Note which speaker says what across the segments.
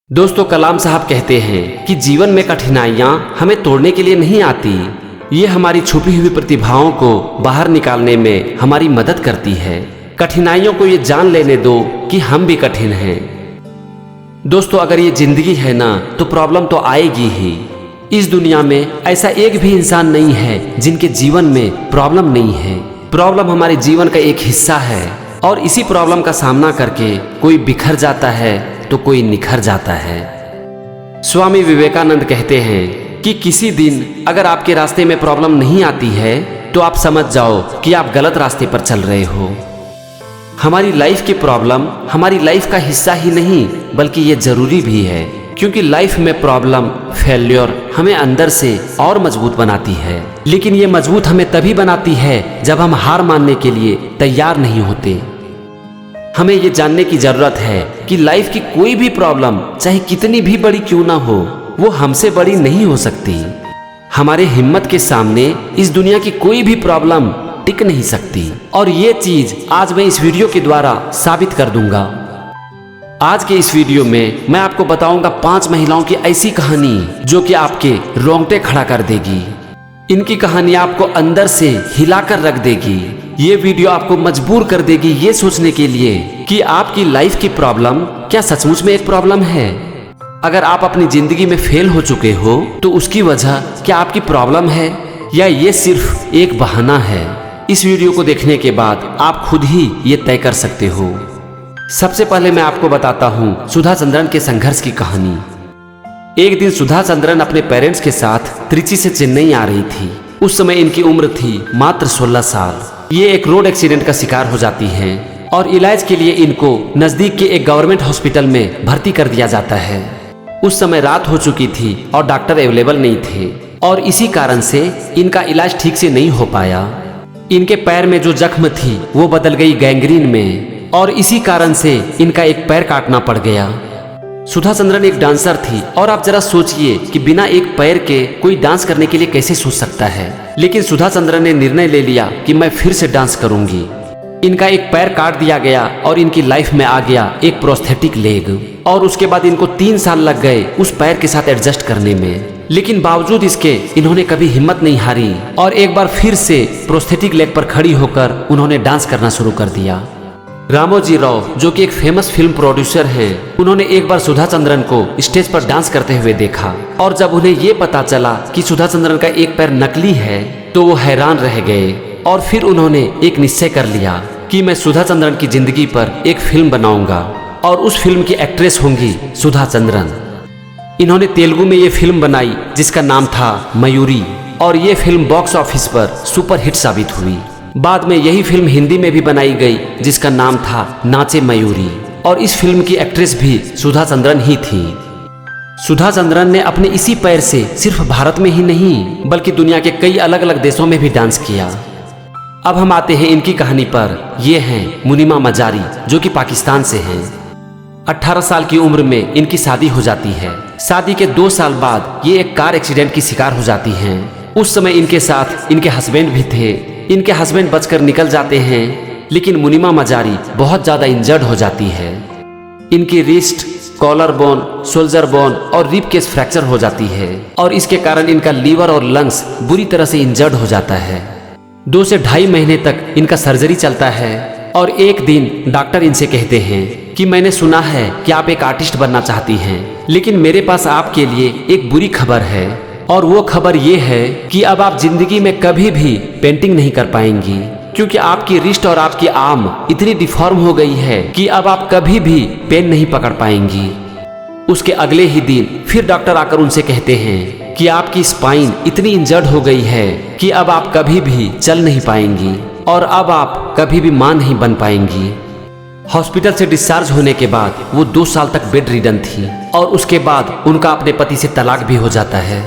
Speaker 1: दोस्तों, कलाम साहब कहते हैं कि जीवन में कठिनाइयाँ हमें तोड़ने के लिए नहीं आती, ये हमारी छुपी हुई प्रतिभाओं को बाहर निकालने में हमारी मदद करती है। कठिनाइयों को ये जान लेने दो कि हम भी कठिन हैं। दोस्तों, अगर ये जिंदगी है ना तो प्रॉब्लम तो आएगी ही। इस दुनिया में ऐसा एक भी इंसान नहीं है जिनके जीवन में प्रॉब्लम नहीं है। प्रॉब्लम हमारे जीवन का एक हिस्सा है और इसी प्रॉब्लम का सामना करके कोई बिखर जाता है तो कोई निखर जाता है। स्वामी विवेकानंद कहते हैं कि किसी दिन अगर आपके रास्ते में प्रॉब्लम नहीं आती है तो आप समझ जाओ कि आप गलत रास्ते पर चल रहे हो। हमारी लाइफ की प्रॉब्लम हमारी लाइफ का हिस्सा ही नहीं बल्कि ये जरूरी भी है, क्योंकि लाइफ में प्रॉब्लम, फेल्योर हमें अंदर से और मजबूत बनाती है। लेकिन ये मजबूत हमें तभी बनाती है जब हम हार मानने के लिए तैयार नहीं होते। हमें ये जानने की जरूरत है कि लाइफ की कोई भी प्रॉब्लम चाहे कितनी भी बड़ी क्यों ना हो, वो हमसे बड़ी नहीं हो सकती। हमारे हिम्मत के सामने इस दुनिया की कोई भी प्रॉब्लम टिक नहीं सकती, और ये चीज आज मैं इस वीडियो के द्वारा साबित कर दूंगा। आज के इस वीडियो में मैं आपको बताऊंगा 5 महिलाओं की ऐसी कहानी जो कि आपके रोंगटे खड़ा कर देगी। इनकी कहानी आपको अंदर से हिलाकर रख देगी। ये वीडियो आपको मजबूर कर देगी ये सोचने के लिए कि आपकी लाइफ की प्रॉब्लम क्या सचमुच में एक प्रॉब्लम है। अगर आप अपनी जिंदगी में फेल हो चुके हो तो उसकी वजह क्या आपकी प्रॉब्लम है या ये सिर्फ एक बहाना है। इस वीडियो को देखने के बाद आप खुद ही ये तय कर सकते हो। सबसे पहले मैं आपको बताता हूँ सुधा चंद्रन के संघर्ष की कहानी। एक दिन सुधा चंद्रन अपने पेरेंट्स के साथ त्रिची से चेन्नई आ रही थी। उस समय इनकी उम्र थी मात्र 16 साल। ये एक रोड एक्सीडेंट का शिकार हो जाती हैं और इलाज के लिए इनको नजदीक के एक गवर्नमेंट हॉस्पिटल में भर्ती कर दिया जाता है। उस समय रात हो चुकी थी और डॉक्टर अवेलेबल नहीं थे और इसी कारण से इनका इलाज ठीक से नहीं हो पाया। इनके पैर में जो जख्म थी वो बदल गई गैंग्रीन में और इसी कारण से इनका एक पैर काटना पड़ गया। सुधा चंद्रन एक डांसर थी और आप जरा सोचिए कि बिना एक पैर के कोई डांस करने के लिए कैसे सोच सकता है। लेकिन सुधा चंद्रन ने निर्णय ले लिया कि मैं फिर से डांस करूंगी। इनका एक पैर काट दिया गया और इनकी लाइफ में आ गया एक प्रोस्थेटिक लेग, और उसके बाद इनको 3 साल लग गए उस पैर के साथ एडजस्ट करने में। लेकिन बावजूद इसके इन्होंने कभी हिम्मत नहीं हारी और एक बार फिर से प्रोस्थेटिक लेग पर खड़ी होकर उन्होंने डांस करना शुरू कर दिया। रामोजी राव, जो कि एक फेमस फिल्म प्रोड्यूसर हैं, उन्होंने एक बार सुधा चंद्रन को स्टेज पर डांस करते हुए देखा और जब उन्हें ये पता चला कि सुधा चंद्रन का एक पैर नकली है तो वो हैरान रह गए। और फिर उन्होंने एक निश्चय कर लिया कि मैं सुधा चंद्रन की जिंदगी पर एक फिल्म बनाऊंगा और उस फिल्म की एक्ट्रेस होंगी सुधा चंद्रन। इन्होंने तेलुगु में ये फिल्म बनाई जिसका नाम था मयूरी, और ये फिल्म बॉक्स ऑफिस पर सुपर हिट साबित हुई। बाद में यही फिल्म हिंदी में भी बनाई गई जिसका नाम था नाचे मयूरी, और इस फिल्म की एक्ट्रेस भी सुधा चंद्रन ही थी। सुधा चंद्रन ने अपने इसी पैर से सिर्फ भारत में ही नहीं बल्कि दुनिया के कई अलग अलग देशों में भी डांस किया। अब हम आते हैं इनकी कहानी पर। ये हैं मुनीमा मजारी, जो कि पाकिस्तान से हैं। 18 साल की उम्र में इनकी शादी हो जाती है। शादी के 2 साल बाद ये एक कार एक्सीडेंट की शिकार हो जाती हैं। उस समय इनके साथ इनके हस्बैंड भी थे। इनके हस्बैंड बचकर निकल जाते हैं, लेकिन मुनीमा मजारी बहुत ज्यादा इंजर्ड हो जाती है। इनकी wrist, collar bone, shoulder bone और रिब केस फ्रैक्चर हो जाती है और इसके कारण इनका लीवर और लंग्स बुरी तरह से इंजर्ड हो जाता है। 2 से 2.5 महीने तक इनका सर्जरी चलता है और एक दिन डॉक्टर इनसे कहते हैं कि मैंने सुना है कि आप एक आर्टिस्ट बनना चाहती हैं, लेकिन मेरे पास आपके लिए एक बुरी खबर है, और वो खबर ये है कि अब आप जिंदगी में कभी भी पेंटिंग नहीं कर पाएंगी, क्योंकि आपकी रिस्ट और आपकी आर्म इतनी डिफॉर्म हो गई है कि अब आप कभी भी पेन नहीं पकड़ पाएंगी। उसके अगले ही दिन फिर डॉक्टर आकर उनसे कहते हैं कि आपकी स्पाइन इतनी इंजर्ड हो गई है कि अब आप कभी भी चल नहीं पाएंगी और अब आप कभी भी मां नहीं बन पाएंगी। हॉस्पिटल से डिस्चार्ज होने के बाद वो 2 साल तक बेड रिडन थी और उसके बाद उनका अपने पति से तलाक भी हो जाता है।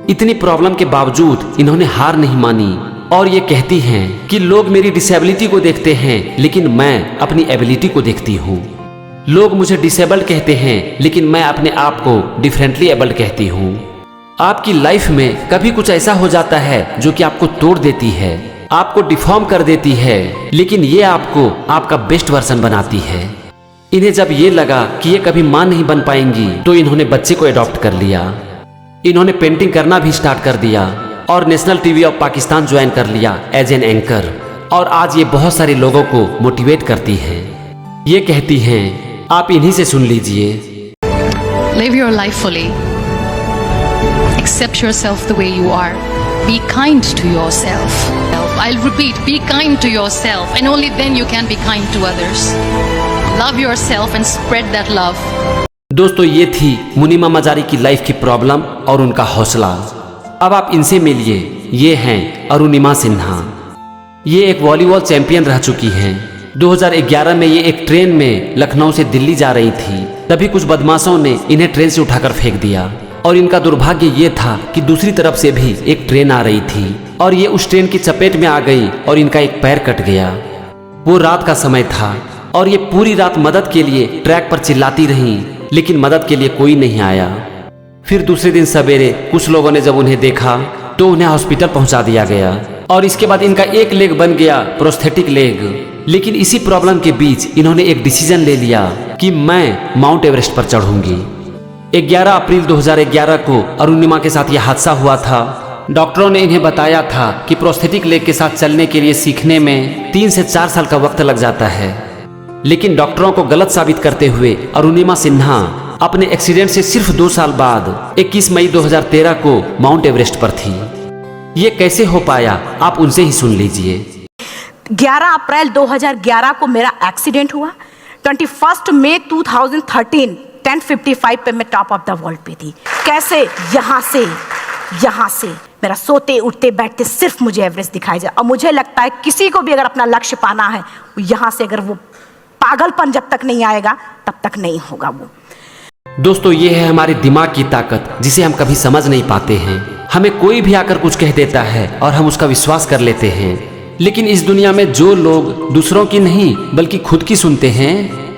Speaker 1: इतनी प्रॉब्लम के बावजूद इन्होंने हार नहीं मानी और ये कहती हैं कि लोग मेरी डिसेबिलिटी को देखते हैं लेकिन मैं अपनी एबिलिटी को देखती हूँ। लोग मुझे डिसेबल्ड कहते हैं लेकिन मैं अपने आप को डिफरेंटली एबल्ड कहती हूँ। आपकी लाइफ में कभी कुछ ऐसा हो जाता है जो कि आपको तोड़ देती है, आपको डिफॉर्म कर देती है, लेकिन ये आपको आपका बेस्ट वर्जन बनाती है। इन्हें जब ये लगा कि ये कभी मां नहीं बन पाएंगी तो इन्होंने बच्चे को अडॉप्ट कर लिया। इन्होंने पेंटिंग करना भी स्टार्ट कर दिया और national TV off Pakistan join कर लिया एज एन एंकर। और आज ये बहुत सारे लोगों को मोटिवेट करती हैं। ये कहती हैं, आप इन्हीं से सुन लीजिए।
Speaker 2: Live your life fully. Accept yourself the way you are. Be kind to yourself. I'll repeat, be kind to yourself, and only then you can be kind to others. Love yourself and spread that love.
Speaker 1: दोस्तों, ये थी मुनीमा मजारी की life की problem और उनका हौसला। अब आप इनसे मिलिए। ये हैं अरुणिमा सिन्हा। ये एक वॉलीबॉल चैंपियन रह चुकी हैं। 2011 में ये एक ट्रेन में लखनऊ से दिल्ली जा रही थी। तभी कुछ बदमाशों ने इन्हें ट्रेन से उठाकर फेंक दिया और इनका दुर्भाग्य ये था कि दूसरी तरफ से भी एक ट्रेन आ रही थी और ये उस ट्रेन की चपेट में आ गई और इनका एक पैर कट गया। वो रात का समय था और ये पूरी रात मदद के लिए ट्रैक पर चिल्लाती रहीं, लेकिन मदद के लिए कोई नहीं आया। फिर दूसरे दिन सवेरे कुछ लोगों ने जब उन्हें देखा तो उन्हें हॉस्पिटल पहुंचा दिया गया और इसके बाद इनका एक लेग बन गया प्रोस्थेटिक लेग। लेकिन इसी प्रॉब्लम के बीच इन्होंने एक डिसीजन ले लिया कि मैं माउंट एवरेस्ट पर चढ़ूंगी। 11 अप्रैल 2011 को अरुणिमा के साथ यह हादसा हुआ था। डॉक्टरों ने इन्हें बताया था कि प्रोस्थेटिक लेग के साथ चलने के लिए सीखने में 3 से 4 साल का वक्त लग जाता है। लेकिन डॉक्टरों को गलत साबित करते हुए अरुणिमा सिन्हा अपने एक्सीडेंट से सिर्फ 2 साल बाद 21 मई 2013 को माउंट एवरेस्ट पर थी। ये कैसे हो पाया, आप उनसे ही सुन लीजिए।
Speaker 3: 11 अप्रैल 2011 को मेरा एक्सीडेंट हुआ। 21 मई 2013 10:55 पे मैं टॉप ऑफ द वर्ल्ड पे थी। कैसे? यहाँ से मेरा सोते उठते बैठते सिर्फ मुझे एवरेस्ट दिखाई जाए। और मुझे लगता है किसी को भी अगर अपना लक्ष्य पाना है, यहाँ से अगर वो पागलपन जब तक नहीं आएगा तब तक नहीं होगा वो।
Speaker 1: दोस्तों, ये है हमारे दिमाग की ताकत जिसे हम कभी समझ नहीं पाते हैं। हमें कोई भी आकर कुछ कह देता है और हम उसका विश्वास कर लेते हैं। लेकिन इस दुनिया में जो लोग दूसरों की नहीं बल्कि खुद की सुनते हैं,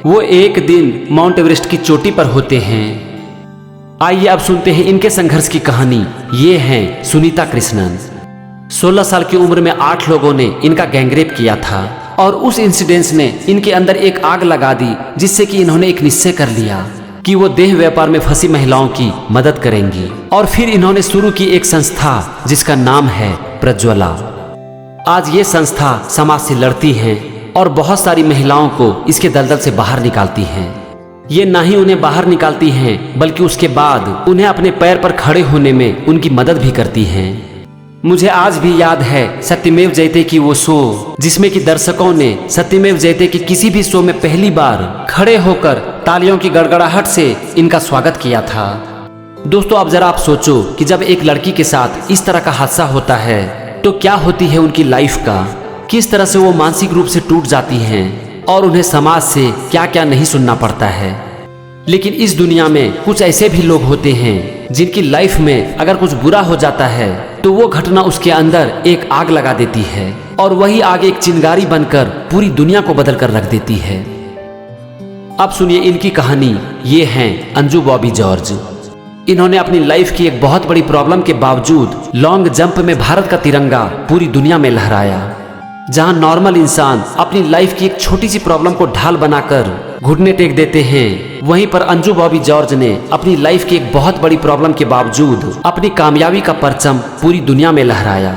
Speaker 1: वो एक दिन माउंट एवरेस्ट की चोटी पर होते हैं। आइए अब सुनते हैं इनके संघर्ष की कहानी। ये हैं सुनीता कृष्णन। 16 साल की उम्र में 8 लोगों ने इनका गैंगरेप किया था और उस इंसिडेंस ने इनके अंदर एक आग लगा दी, जिससे कि इन्होंने एक निश्चय कर लिया कि वो देह व्यापार में फंसी महिलाओं की मदद करेंगी। और फिर इन्होंने शुरू की एक संस्था जिसका नाम है प्रज्वला। आज ये संस्था समाज से लड़ती है और बहुत सारी महिलाओं को इसके दलदल से बाहर निकालती हैं। ये ना ही उन्हें बाहर निकालती हैं बल्कि उसके बाद उन्हें अपने पैर पर खड़े होने में उनकी मदद भी करती हैं। मुझे आज भी याद है सत्यमेव जयते की वो शो, जिसमें कि दर्शकों ने सत्यमेव जयते की किसी भी शो में पहली बार खड़े होकर तालियों की गड़गड़ाहट से इनका स्वागत किया था। दोस्तों, अब जरा आप सोचो कि जब एक लड़की के साथ इस तरह का हादसा होता है तो क्या होती है उनकी लाइफ का, किस तरह से वो मानसिक रूप से टूट जाती हैं और उन्हें समाज से क्या क्या नहीं सुनना पड़ता है। लेकिन इस दुनिया में कुछ ऐसे भी लोग होते हैं जिनकी लाइफ में अगर कुछ बुरा हो जाता है तो वो घटना उसके अंदर एक आग लगा देती है और वही आग एक चिंगारी बनकर पूरी दुनिया को बदल कर रख देती है। अब सुनिए इनकी कहानी। ये हैं अंजू बॉबी जॉर्ज। इन्होंने अपनी लाइफ की एक बहुत बड़ी प्रॉब्लम के बावजूद लॉन्ग जंप में भारत का तिरंगा पूरी दुनिया में लहराया। जहां नॉर्मल इंसान अपनी लाइफ की एक छोटी सी प्रॉब्लम को ढाल बनाकर घुटने टेक देते हैं, वहीं पर अंजू बॉबी जॉर्ज ने अपनी लाइफ की एक बहुत बड़ी प्रॉब्लम के बावजूद अपनी कामयाबी का परचम पूरी दुनिया में लहराया।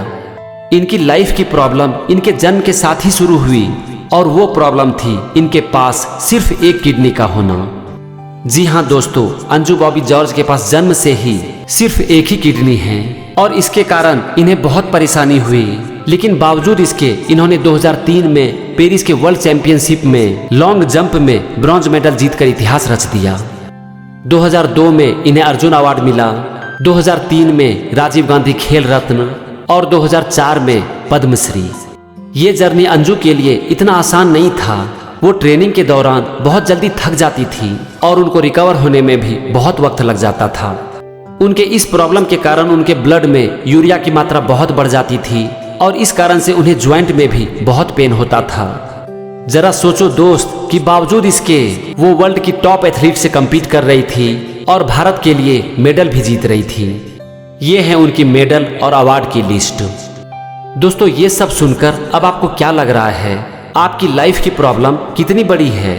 Speaker 1: इनकी लाइफ की प्रॉब्लम इनके जन्म के साथ ही शुरू हुई और वो प्रॉब्लम थी इनके पास सिर्फ एक किडनी का होना। जी हाँ दोस्तों, अंजू बॉबी जॉर्ज के पास जन्म से ही सिर्फ एक ही किडनी है और इसके कारण इन्हें बहुत परेशानी हुई। लेकिन बावजूद इसके इन्होंने 2003 में पेरिस के वर्ल्ड चैंपियनशिप में लॉन्ग जंप में ब्रॉन्ज मेडल जीतकर इतिहास रच दिया। 2002 में इन्हें अर्जुन अवार्ड मिला, 2003 में राजीव गांधी खेल रत्न और 2004 में पद्मश्री। ये जर्नी अंजू के लिए इतना आसान नहीं था। वो ट्रेनिंग के दौरान बहुत जल्दी थक जाती थी और उनको रिकवर होने में भी बहुत वक्त लग जाता था। उनके इस प्रॉब्लम के कारण उनके ब्लड में यूरिया की मात्रा बहुत बढ़ जाती थी और इस कारण से उन्हें ज्वाइंट में भी बहुत पेन होता था। जरा सोचो दोस्त कि बावजूद इसके वो वर्ल्ड की टॉप एथलीट से कम्पीट कर रही थी और भारत के लिए मेडल भी जीत रही थी। ये है उनकी मेडल और अवार्ड की लिस्ट। दोस्तों, ये सब सुनकर अब आपको क्या लग रहा है? आपकी लाइफ की प्रॉब्लम कितनी बड़ी है?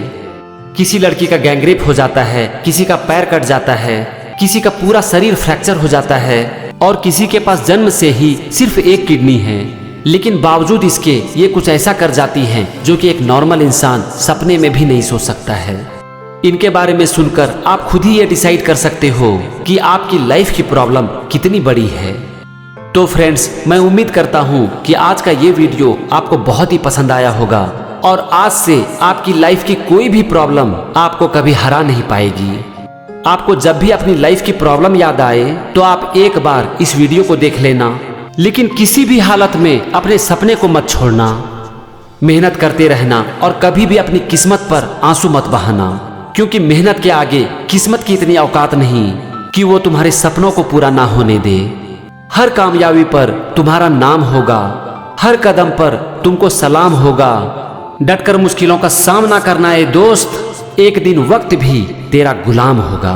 Speaker 1: किसी लड़की का गैंगरेप हो जाता है, किसी का पैर कट जाता है, किसी का पूरा शरीर फ्रैक्चर हो जाता है और किसी के पास जन्म से ही सिर्फ एक किडनी है, लेकिन बावजूद इसके ये कुछ ऐसा कर जाती हैं जो कि एक नॉर्मल इंसान सपने में भी नहीं सोच सकता है। इनके बारे में सुनकर आप खुद ही ये डिसाइड कर सकते हो कि आपकी लाइफ की प्रॉब्लम कितनी बड़ी है। तो फ्रेंड्स, मैं उम्मीद करता हूँ कि आज का ये वीडियो आपको बहुत ही पसंद आया होगा और आज से आपकी लाइफ की कोई भी प्रॉब्लम आपको कभी हरा नहीं पाएगी। आपको जब भी अपनी लाइफ की प्रॉब्लम याद आए तो आप एक बार इस वीडियो को देख लेना, लेकिन किसी भी हालत में अपने सपने को मत छोड़ना। मेहनत करते रहना और कभी भी अपनी किस्मत पर आंसू मत बहाना, क्योंकि मेहनत के आगे किस्मत की इतनी औकात नहीं कि वो तुम्हारे सपनों को पूरा ना होने दे। हर कामयाबी पर तुम्हारा नाम होगा, हर कदम पर तुमको सलाम होगा। डटकर मुश्किलों का सामना करना है दोस्त, एक दिन वक्त भी तेरा गुलाम होगा।